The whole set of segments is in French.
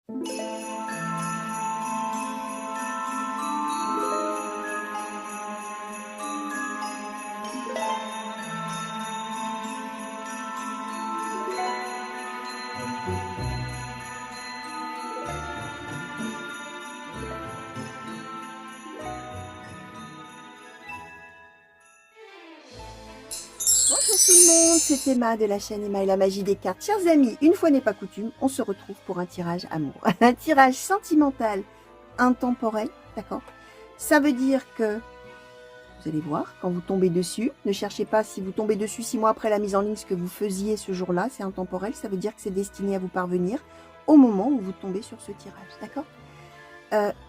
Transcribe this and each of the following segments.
Bonjour tout le monde, c'est Emma de la chaîne Emma et la magie des cartes. Chers amis, une fois n'est pas coutume, on se retrouve pour un tirage amour. Un tirage sentimental intemporel, d'accord? Ça veut dire que, vous allez voir, quand vous tombez dessus, ne cherchez pas si vous tombez dessus 6 mois après la mise en ligne ce que vous faisiez ce jour-là, c'est intemporel, ça veut dire que c'est destiné à vous parvenir au moment où vous tombez sur ce tirage, d'accord?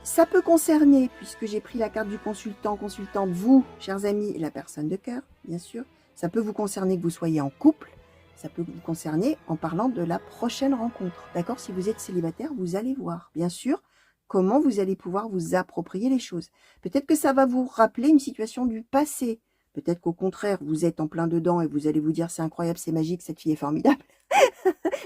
Ça peut concerner, puisque j'ai pris la carte du consultant, consultante, vous, chers amis, et la personne de cœur, bien sûr. Ça peut vous concerner que vous soyez en couple. Ça peut vous concerner en parlant de la prochaine rencontre. D'accord? Si vous êtes célibataire, vous allez voir, bien sûr, comment vous allez pouvoir vous approprier les choses. Peut-être que ça va vous rappeler une situation du passé. Peut-être qu'au contraire, vous êtes en plein dedans et vous allez vous dire, c'est incroyable, c'est magique, cette fille est formidable.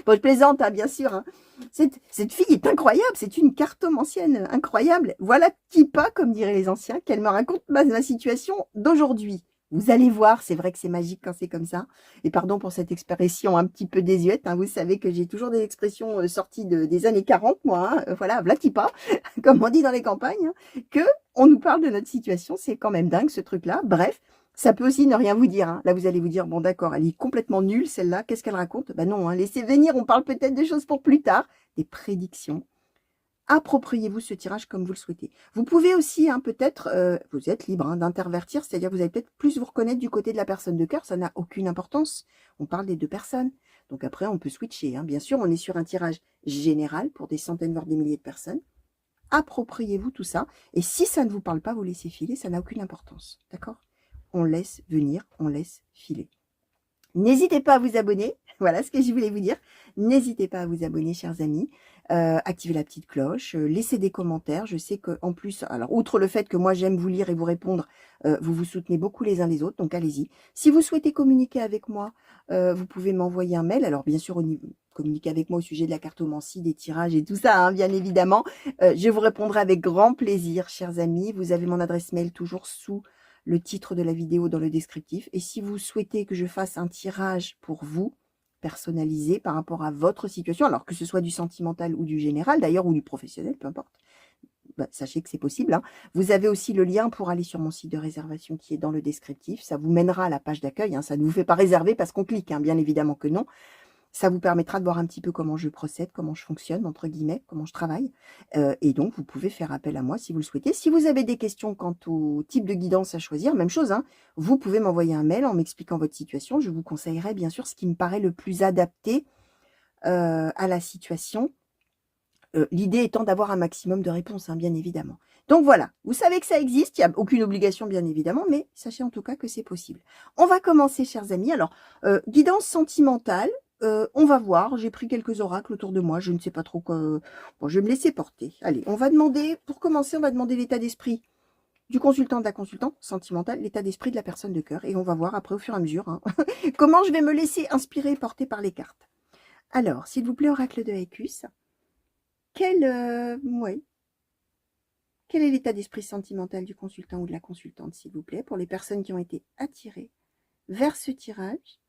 Bon, je plaisante, hein, bien sûr. Hein. Cette fille est incroyable, c'est une cartomancienne incroyable. Voilà qui pas, comme diraient les anciens, qu'elle me raconte ma situation d'aujourd'hui. Vous allez voir, c'est vrai que c'est magique quand c'est comme ça. Et pardon pour cette expression un petit peu désuète. Hein, vous savez que j'ai toujours des expressions sorties des années 40, moi. Hein, voilà, v'là qui pas, comme on dit dans les campagnes. Hein, que on nous parle de notre situation, c'est quand même dingue ce truc-là. Bref. Ça peut aussi ne rien vous dire. Hein. Là, vous allez vous dire, bon d'accord, elle est complètement nulle celle-là. Qu'est-ce qu'elle raconte? Ben non, hein, laissez venir, on parle peut-être des choses pour plus tard. Des prédictions. Appropriez-vous ce tirage comme vous le souhaitez. Vous pouvez aussi, hein, peut-être, vous êtes libre hein, d'intervertir, c'est-à-dire vous allez peut-être plus vous reconnaître du côté de la personne de cœur, ça n'a aucune importance. On parle des deux personnes. Donc après, on peut switcher. Hein. Bien sûr, on est sur un tirage général pour des centaines, voire des milliers de personnes. Appropriez-vous tout ça. Et si ça ne vous parle pas, vous laissez filer, ça n'a aucune importance. D'accord? On laisse venir, on laisse filer. N'hésitez pas à vous abonner, voilà ce que je voulais vous dire. N'hésitez pas à vous abonner, chers amis. Activez la petite cloche, laissez des commentaires. Je sais qu'en plus, alors outre le fait que moi j'aime vous lire et vous répondre, vous vous soutenez beaucoup les uns les autres, donc allez-y. Si vous souhaitez communiquer avec moi, vous pouvez m'envoyer un mail. Alors bien sûr, communiquer avec moi au sujet de la cartomancie, des tirages et tout ça, hein, bien évidemment. Je vous répondrai avec grand plaisir, chers amis. Vous avez mon adresse mail toujours sous le titre de la vidéo dans le descriptif. Et si vous souhaitez que je fasse un tirage pour vous, personnalisé par rapport à votre situation, alors que ce soit du sentimental ou du général d'ailleurs, ou du professionnel, peu importe, bah, sachez que c'est possible. Hein. Vous avez aussi le lien pour aller sur mon site de réservation qui est dans le descriptif. Ça vous mènera à la page d'accueil. Hein. Ça ne vous fait pas réserver parce qu'on clique, hein, bien évidemment que non. Ça vous permettra de voir un petit peu comment je procède, comment je fonctionne, entre guillemets, comment je travaille. Et donc, vous pouvez faire appel à moi si vous le souhaitez. Si vous avez des questions quant au type de guidance à choisir, même chose, hein, vous pouvez m'envoyer un mail en m'expliquant votre situation. Je vous conseillerai bien sûr ce qui me paraît le plus adapté à la situation. L'idée étant d'avoir un maximum de réponses, hein, bien évidemment. Donc voilà, vous savez que ça existe, il n'y a aucune obligation bien évidemment, mais sachez en tout cas que c'est possible. On va commencer, chers amis. Alors, guidance sentimentale, on va voir, j'ai pris quelques oracles autour de moi, je ne sais pas trop quoi. Bon, je vais me laisser porter. Allez, on va demander, pour commencer, on va demander l'état d'esprit du consultant, de la consultante sentimentale, l'état d'esprit de la personne de cœur, et on va voir après au fur et à mesure hein, comment je vais me laisser inspirer et porter par les cartes. Alors, s'il vous plaît, oracle de Haikus, quel est l'état d'esprit sentimental du consultant ou de la consultante, s'il vous plaît, pour les personnes qui ont été attirées vers ce tirage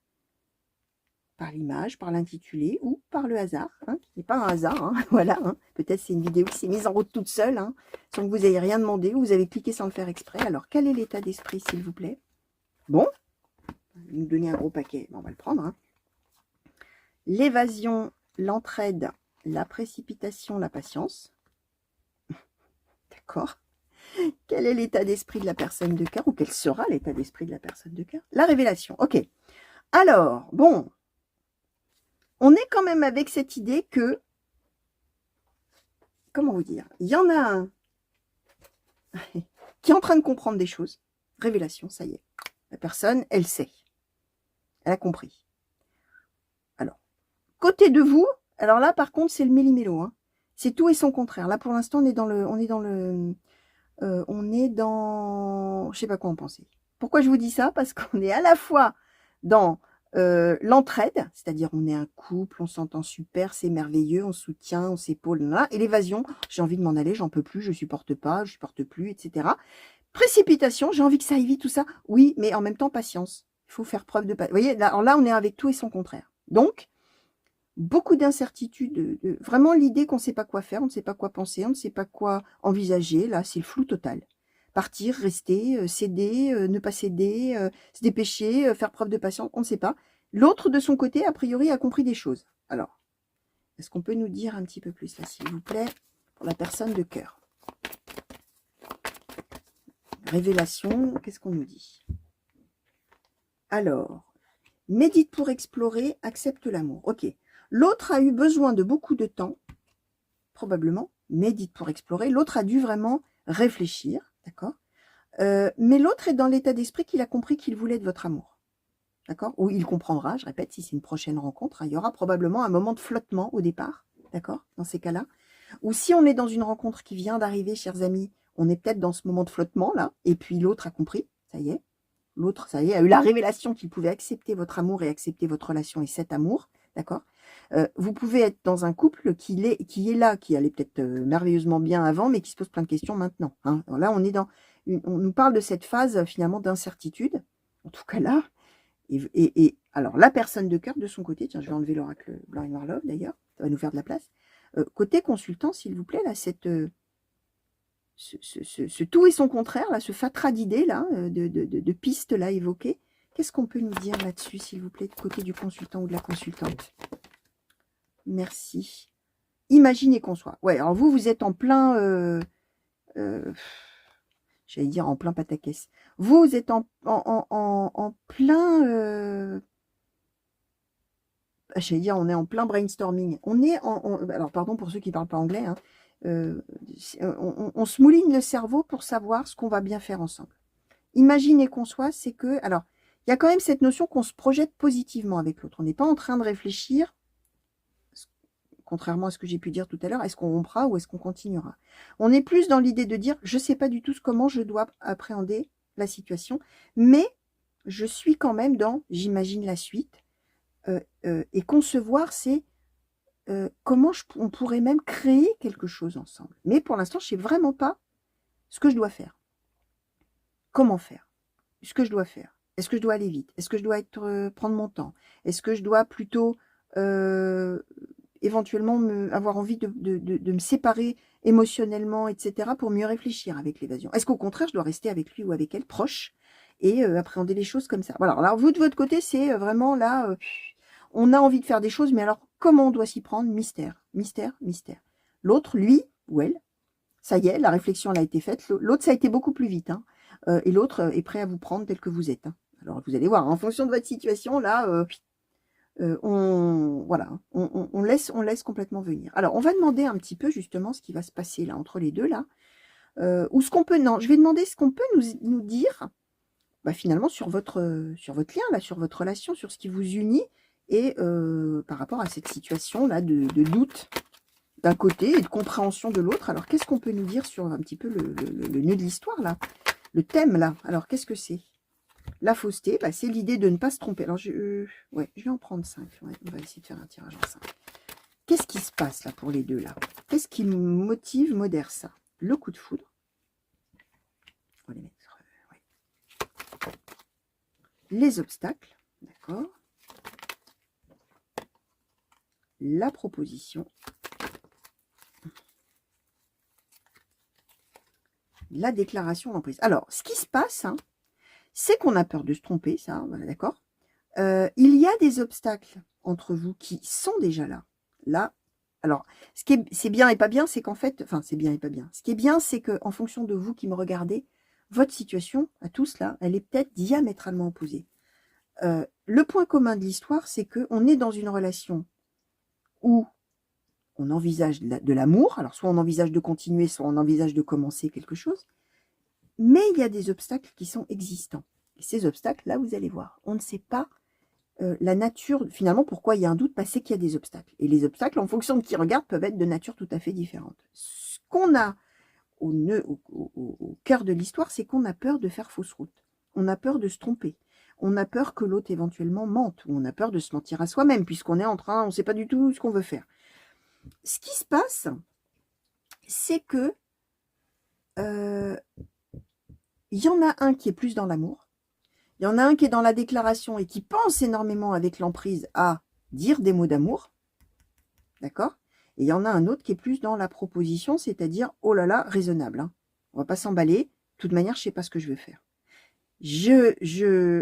par l'image, par l'intitulé ou par le hasard, hein, qui n'est pas un hasard, hein, voilà. Hein. Peut-être c'est une vidéo qui s'est mise en route toute seule, hein, sans que vous ayez rien demandé, ou vous avez cliqué sans le faire exprès. Alors, quel est l'état d'esprit, s'il vous plaît? Bon, vous nous donnez un gros paquet, on va le prendre. Hein. L'évasion, l'entraide, la précipitation, la patience. D'accord. Quel est l'état d'esprit de la personne de cœur, ou quel sera l'état d'esprit de la personne de cœur? La révélation, ok. Alors, bon, on est quand même avec cette idée que, comment vous dire, il y en a un qui est en train de comprendre des choses. Révélation, ça y est. La personne, elle sait. Elle a compris. Alors, côté de vous, alors là, par contre, c'est le méli-mélo. Hein. C'est tout et son contraire. Là, pour l'instant, on est dans je sais pas quoi en penser. Pourquoi je vous dis ça? Parce qu'on est à la fois dans L'entraide, c'est-à-dire on est un couple, on s'entend super, c'est merveilleux, on soutient, on s'épaule, là. Et l'évasion, j'ai envie de m'en aller, j'en peux plus, je supporte pas, je supporte plus, etc. Précipitation, j'ai envie que ça aille vite, tout ça. Oui, mais en même temps, patience. Il faut faire preuve de patience. Vous voyez, alors là, on est avec tout et son contraire. Donc, beaucoup d'incertitudes, vraiment l'idée qu'on ne sait pas quoi faire, on ne sait pas quoi penser, on ne sait pas quoi envisager. Là, c'est le flou total. Partir, rester, céder, ne pas céder, se dépêcher, faire preuve de patience, on ne sait pas. L'autre, de son côté, a priori, a compris des choses. Alors, est-ce qu'on peut nous dire un petit peu plus, là, s'il vous plaît, pour la personne de cœur? Révélation, qu'est-ce qu'on nous dit? Alors, médite pour explorer, accepte l'amour. Ok. L'autre a eu besoin de beaucoup de temps, probablement, médite pour explorer. L'autre a dû vraiment réfléchir, d'accord? Mais l'autre est dans l'état d'esprit qu'il a compris qu'il voulait de votre amour. D'accord? Ou il comprendra, je répète, si c'est une prochaine rencontre, hein, il y aura probablement un moment de flottement au départ, d'accord? Dans ces cas-là. Ou si on est dans une rencontre qui vient d'arriver, chers amis, on est peut-être dans ce moment de flottement, là, et puis l'autre a compris, ça y est. L'autre, ça y est, a eu la révélation qu'il pouvait accepter votre amour et accepter votre relation et cet amour, d'accord? Vous pouvez être dans un couple qui est là, qui allait peut-être merveilleusement bien avant, mais qui se pose plein de questions maintenant. Hein. Alors là, on est dans on nous parle de cette phase finalement d'incertitude, en tout cas là. Et alors, la personne de cœur de son côté, tiens, je vais enlever l'oracle Blanc et Noir Love d'ailleurs, ça va nous faire de la place. Côté consultant, s'il vous plaît, là, ce tout et son contraire, là, ce fatras d'idées, là, de pistes là évoquées, qu'est-ce qu'on peut nous dire là-dessus, s'il vous plaît, de côté du consultant ou de la consultante? Merci. Imaginez qu'on soit. Ouais, alors vous êtes en plein... j'allais dire en plein pataquès. Vous êtes en plein... j'allais dire, on est en plein brainstorming. On est alors, pardon pour ceux qui ne parlent pas anglais. Hein, on se mouline le cerveau pour savoir ce qu'on va bien faire ensemble. Imaginez qu'on soit, c'est que... Alors, il y a quand même cette notion qu'on se projette positivement avec l'autre. On n'est pas en train de réfléchir, contrairement à ce que j'ai pu dire tout à l'heure, est-ce qu'on rompra ou est-ce qu'on continuera? On est plus dans l'idée de dire, je ne sais pas du tout comment je dois appréhender la situation, mais je suis quand même dans, j'imagine la suite, et concevoir, c'est comment on pourrait même créer quelque chose ensemble. Mais pour l'instant, je ne sais vraiment pas ce que je dois faire. Comment faire? Ce que je dois faire. Est-ce que je dois aller vite? Est-ce que je dois prendre mon temps? Est-ce que je dois plutôt éventuellement avoir envie de me séparer émotionnellement, etc., pour mieux réfléchir avec l'évasion? Est-ce qu'au contraire, je dois rester avec lui ou avec elle proche et appréhender les choses comme ça? Voilà. Alors vous, de votre côté, c'est vraiment là, on a envie de faire des choses, mais alors comment on doit s'y prendre? Mystère, mystère, mystère. L'autre, lui ou elle, ça y est, la réflexion elle a été faite. L'autre, ça a été beaucoup plus vite. Hein. Et l'autre est prêt à vous prendre tel que vous êtes. Hein. Alors vous allez voir, en fonction de votre situation, là, voilà, on laisse complètement venir. Alors, on va demander un petit peu justement ce qui va se passer là entre les deux là, ou ce qu'on peut. Non, je vais demander ce qu'on peut nous dire, bah, finalement sur votre lien là, sur votre relation, sur ce qui vous unit et par rapport à cette situation là de doute d'un côté et de compréhension de l'autre. Alors, qu'est-ce qu'on peut nous dire sur un petit peu le nœud de l'histoire là, le thème là? Alors, qu'est-ce que c'est? La fausseté, bah, c'est l'idée de ne pas se tromper. Alors, ouais, je vais en prendre 5. Ouais, on va essayer de faire un tirage en 5. Qu'est-ce qui se passe là pour les deux là? Qu'est-ce qui motive, modère ça? Le coup de foudre. On va les mettre. Ouais. Les obstacles, d'accord. La proposition. La déclaration d'emprise. Alors, ce qui se passe, hein, c'est qu'on a peur de se tromper, ça, voilà, d'accord. Il y a des obstacles entre vous qui sont déjà là. Là, alors, c'est bien et pas bien, c'est qu'en fait, enfin, c'est bien et pas bien. Ce qui est bien, c'est qu'en fonction de vous qui me regardez, votre situation, à tous là, elle est peut-être diamétralement opposée. Le point commun de l'histoire, c'est qu'on est dans une relation où on envisage de l'amour. Alors, soit on envisage de continuer, soit on envisage de commencer quelque chose. Mais il y a des obstacles qui sont existants. Et ces obstacles, là, vous allez voir, on ne sait pas la nature, finalement, pourquoi il y a un doute, c'est qu'il y a des obstacles. Et les obstacles, en fonction de qui regarde, peuvent être de nature tout à fait différente. Ce qu'on a au cœur de l'histoire, c'est qu'on a peur de faire fausse route. On a peur de se tromper. on a peur que l'autre éventuellement mente, ou on a peur de se mentir à soi-même, puisqu'on est en train, on ne sait pas du tout ce qu'on veut faire. Ce qui se passe, c'est que il y en a un qui est plus dans l'amour, il y en a un qui est dans la déclaration et qui pense énormément avec l'emprise à dire des mots d'amour, d'accord? Et il y en a un autre qui est plus dans la proposition, c'est-à-dire, oh là là, raisonnable, hein. On va pas s'emballer, de toute manière, je sais pas ce que je veux faire.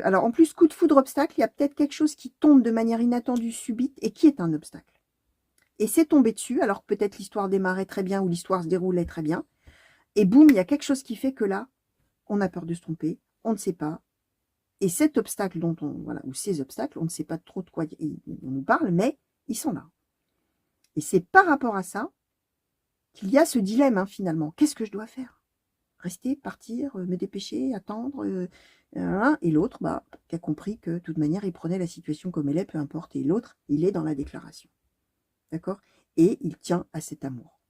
Alors, en plus, coup de foudre, obstacle, il y a peut-être quelque chose qui tombe de manière inattendue, subite, et qui est un obstacle. Et c'est tombé dessus, alors peut-être l'histoire démarrait très bien, ou l'histoire se déroulait très bien, et boum, il y a quelque chose qui fait que là, on a peur de se tromper, on ne sait pas, et cet obstacle ou ces obstacles, on ne sait pas trop de quoi on nous parle, mais ils sont là. Et c'est par rapport à ça qu'il y a ce dilemme, hein, finalement. Qu'est-ce que je dois faire? Rester, partir, me dépêcher, attendre, et l'autre, qui a compris que de toute manière, il prenait la situation comme elle est, peu importe, et l'autre, il est dans la déclaration. D'accord? Et il tient à cet amour.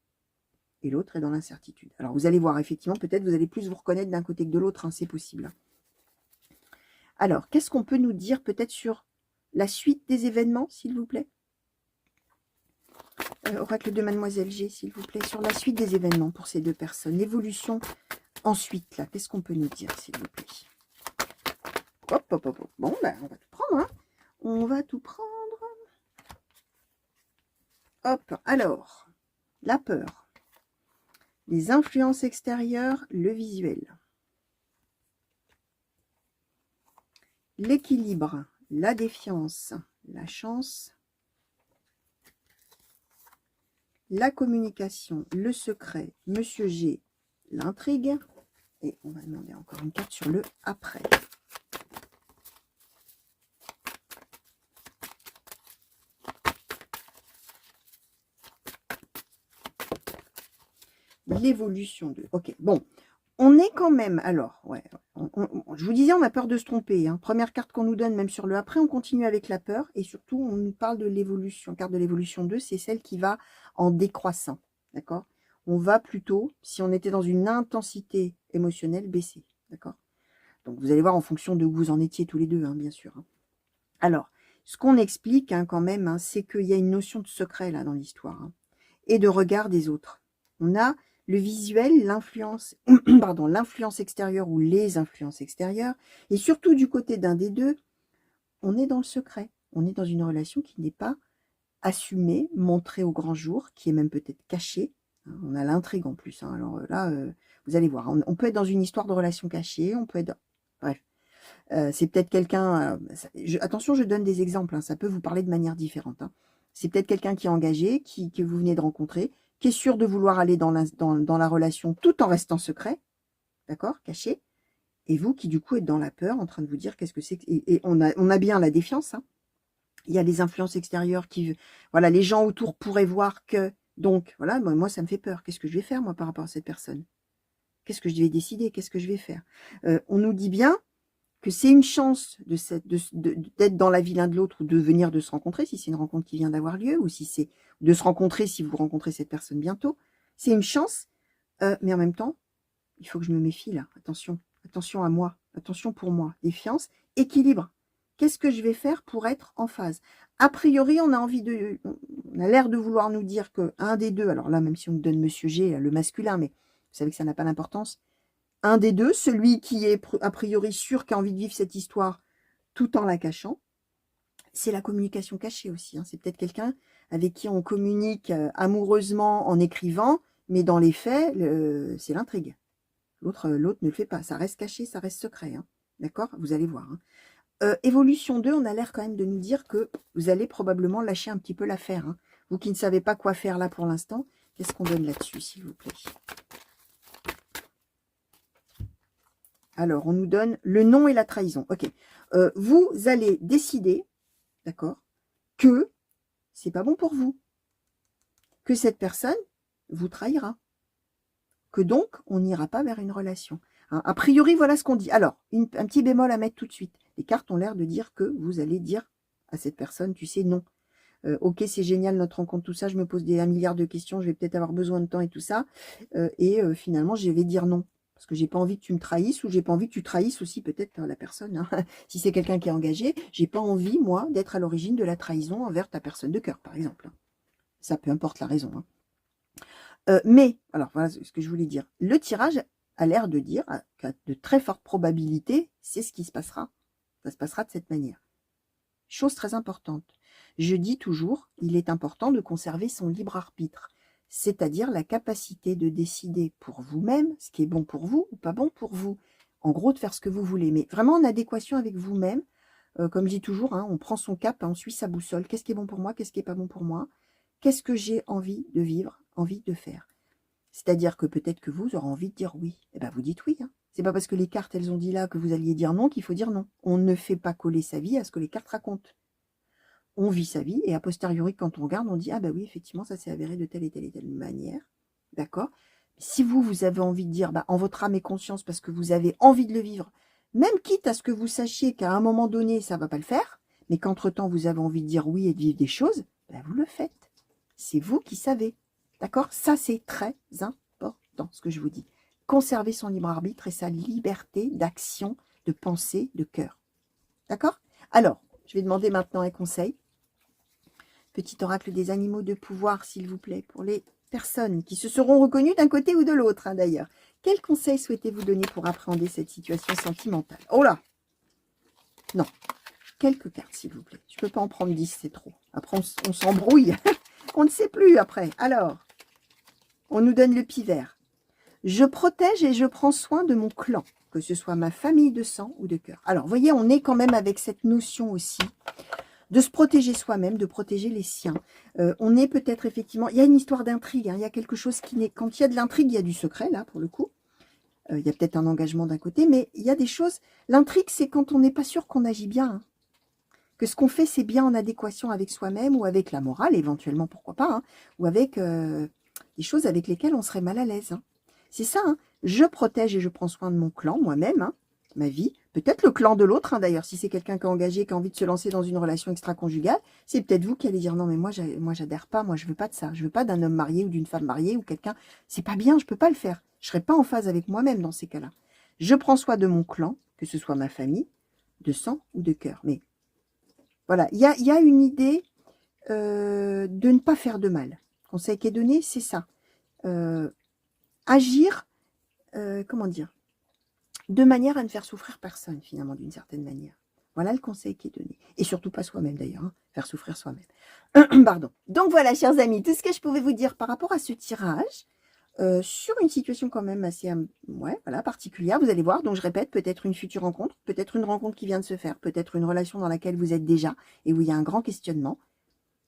Et l'autre est dans l'incertitude. Alors, vous allez voir, effectivement, peut-être vous allez plus vous reconnaître d'un côté que de l'autre, hein, c'est possible. Alors, qu'est-ce qu'on peut nous dire peut-être sur la suite des événements, s'il vous plaît? Oracle de Mademoiselle G, s'il vous plaît, sur la suite des événements pour ces deux personnes. L'évolution ensuite, là, qu'est-ce qu'on peut nous dire, s'il vous plaît? Hop, hop, hop, hop. Bon, on va tout prendre, hein. On va tout prendre. Hop, alors, la peur, les influences extérieures, le visuel, l'équilibre, la défiance, la chance, la communication, le secret, Monsieur G, l'intrigue, et on va demander encore une carte sur le après. L'évolution de... Ok, bon, on est quand même... Alors, ouais, je vous disais, on a peur de se tromper, hein. Première carte qu'on nous donne, même sur le après, on continue avec la peur, et surtout, on nous parle de l'évolution. Carte de l'évolution 2, c'est celle qui va en décroissant, d'accord? On va plutôt, si on était dans une intensité émotionnelle, baisser, d'accord? Donc, vous allez voir en fonction de où vous en étiez tous les deux, hein, bien sûr, hein. Alors, ce qu'on explique, hein, quand même, hein, c'est qu'il y a une notion de secret, là, dans l'histoire, hein, et de regard des autres. On a le visuel, l'influence, pardon, l'influence extérieure ou les influences extérieures, et surtout du côté d'un des deux, on est dans le secret. On est dans une relation qui n'est pas assumée, montrée au grand jour, qui est même peut-être cachée. On a l'intrigue en plus, hein. Alors là, vous allez voir, on peut être dans une histoire de relation cachée, on peut être... Bref, c'est peut-être quelqu'un... attention, je donne des exemples, hein, ça peut vous parler de manière différente, hein. C'est peut-être quelqu'un qui est engagé, que vous venez de rencontrer, qui est sûr de vouloir aller dans la relation tout en restant secret, d'accord, caché, et vous qui du coup êtes dans la peur, en train de vous dire qu'est-ce que c'est, et on a bien la défiance, hein. Il y a des influences extérieures qui, voilà, les gens autour pourraient voir que, donc, voilà, moi ça me fait peur, qu'est-ce que je vais faire moi par rapport à cette personne? Qu'est-ce que je vais décider? Qu'est-ce que je vais faire? On nous dit bien que c'est une chance d'être dans la vie l'un de l'autre ou de venir de se rencontrer, si c'est une rencontre qui vient d'avoir lieu, ou si c'est de se rencontrer si vous rencontrez cette personne bientôt. C'est une chance, mais en même temps, il faut que je me méfie là. Attention, attention à moi, attention pour moi. Défiance, équilibre. Qu'est-ce que je vais faire pour être en phase? A priori, on a l'air de vouloir nous dire que un des deux, alors là, même si on nous donne Monsieur G, le masculin, mais vous savez que ça n'a pas d'importance, un des deux, celui qui est a priori sûr, qui a envie de vivre cette histoire tout en la cachant, c'est la communication cachée aussi, hein. C'est peut-être quelqu'un avec qui on communique amoureusement en écrivant, mais dans les faits, c'est l'intrigue. L'autre ne le fait pas, ça reste caché, ça reste secret, hein. D'accord? Vous allez voir, hein. Évolution 2, on a l'air quand même de nous dire que vous allez probablement lâcher un petit peu l'affaire, hein. Vous qui ne savez pas quoi faire là pour l'instant, qu'est-ce qu'on donne là-dessus, s'il vous plaît? Alors, on nous donne le non et la trahison. Ok. Vous allez décider, d'accord, que c'est pas bon pour vous, que cette personne vous trahira, que donc on n'ira pas vers une relation. Hein, a priori, voilà ce qu'on dit. Alors, un petit bémol à mettre tout de suite. Les cartes ont l'air de dire que vous allez dire à cette personne, tu sais, non. Ok, c'est génial notre rencontre, tout ça, je me pose un milliard de questions, je vais peut-être avoir besoin de temps et tout ça. Finalement, je vais dire non. parce que j'ai pas envie que tu me trahisses, ou j'ai pas envie que tu trahisses aussi peut-être la personne. Hein. Si c'est quelqu'un qui est engagé, j'ai pas envie, moi, d'être à l'origine de la trahison envers ta personne de cœur, par exemple. Ça, peu importe la raison. Hein. Mais, alors voilà ce que je voulais dire. Le tirage a l'air de dire qu'à de très fortes probabilités, c'est ce qui se passera. Ça se passera de cette manière. Chose très importante. Je dis toujours, il est important de conserver son libre arbitre, c'est-à-dire la capacité de décider pour vous-même ce qui est bon pour vous ou pas bon pour vous. En gros, de faire ce que vous voulez, mais vraiment en adéquation avec vous-même. Comme je dis toujours, hein, on prend son cap, on suit sa boussole. Qu'est-ce qui est bon pour moi? Qu'est-ce qui est pas bon pour moi? Qu'est-ce que j'ai envie de vivre, envie de faire? C'est-à-dire que peut-être que vous aurez envie de dire oui. Eh bien, vous dites oui. Hein. C'est pas parce que les cartes, elles ont dit là que vous alliez dire non qu'il faut dire non. On ne fait pas coller sa vie à ce que les cartes racontent. On vit sa vie et a posteriori, quand on regarde, on dit « Ah bah oui, effectivement, ça s'est avéré de telle et telle et telle manière. » D'accord? Si vous avez envie de dire bah, en votre âme et conscience, parce que vous avez envie de le vivre, même quitte à ce que vous sachiez qu'à un moment donné, ça ne va pas le faire, mais qu'entre-temps, vous avez envie de dire oui et de vivre des choses, bah, vous le faites. C'est vous qui savez. D'accord? Ça, c'est très important, ce que je vous dis. Conserver son libre arbitre et sa liberté d'action, de pensée, de cœur. D'accord? Alors, je vais demander maintenant un conseil. Petit oracle des animaux de pouvoir, s'il vous plaît, pour les personnes qui se seront reconnues d'un côté ou de l'autre, hein, d'ailleurs. Quel conseil souhaitez-vous donner pour appréhender cette situation sentimentale? Oh là! Non. Quelques cartes, s'il vous plaît. Je ne peux pas en prendre 10, c'est trop. Après, on s'embrouille. On ne sait plus après. Alors, on nous donne le pivert. Je protège et je prends soin de mon clan, que ce soit ma famille de sang ou de cœur. Alors, vous voyez, on est quand même avec cette notion aussi de se protéger soi-même, de protéger les siens. On est peut-être effectivement... Il y a une histoire d'intrigue, hein, il y a quelque chose qui n'est... Quand il y a de l'intrigue, il y a du secret, là, pour le coup. Il y a peut-être un engagement d'un côté, mais il y a des choses... L'intrigue, c'est quand on n'est pas sûr qu'on agit bien. Hein. Que ce qu'on fait, c'est bien en adéquation avec soi-même ou avec la morale, éventuellement, pourquoi pas, hein, ou avec des choses avec lesquelles on serait mal à l'aise. Hein. C'est ça, hein. Je protège et je prends soin de mon clan, moi-même, hein, ma vie. Peut-être le clan de l'autre, hein, d'ailleurs, si c'est quelqu'un qui est engagé, qui a envie de se lancer dans une relation extra-conjugale, c'est peut-être vous qui allez dire, non, mais moi, j'adhère pas, moi, je veux pas de ça. Je veux pas d'un homme marié ou d'une femme mariée ou quelqu'un, c'est pas bien, je peux pas le faire. Je serai pas en phase avec moi-même dans ces cas-là. Je prends soin de mon clan, que ce soit ma famille, de sang ou de cœur. Mais voilà, il y a une idée de ne pas faire de mal. Le conseil qui est donné, c'est ça. Agir, comment dire, de manière à ne faire souffrir personne, finalement, d'une certaine manière. Voilà le conseil qui est donné. Et surtout pas soi-même, d'ailleurs. Hein, faire souffrir soi-même. Pardon. Donc voilà, chers amis, tout ce que je pouvais vous dire par rapport à ce tirage, sur une situation quand même assez ouais, voilà, particulière, vous allez voir. Donc je répète, peut-être une future rencontre, peut-être une rencontre qui vient de se faire, peut-être une relation dans laquelle vous êtes déjà et où il y a un grand questionnement.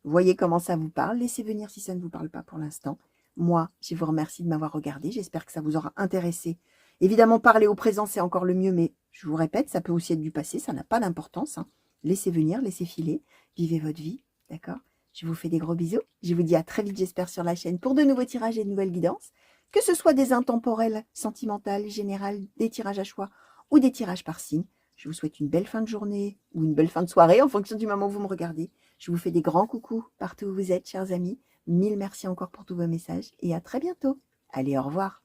Voyez comment ça vous parle. Laissez venir si ça ne vous parle pas pour l'instant. Moi, je vous remercie de m'avoir regardé. J'espère que ça vous aura intéressé. Évidemment, parler au présent, c'est encore le mieux, mais je vous répète, ça peut aussi être du passé, ça n'a pas d'importance. Hein. Laissez venir, laissez filer, vivez votre vie, d'accord? Je vous fais des gros bisous. Je vous dis à très vite, j'espère, sur la chaîne pour de nouveaux tirages et de nouvelles guidances. Que ce soit des intemporels, sentimentales, générales, des tirages à choix ou des tirages par signe. Je vous souhaite une belle fin de journée ou une belle fin de soirée en fonction du moment où vous me regardez. Je vous fais des grands coucous partout où vous êtes, chers amis. Mille merci encore pour tous vos messages et à très bientôt. Allez, au revoir.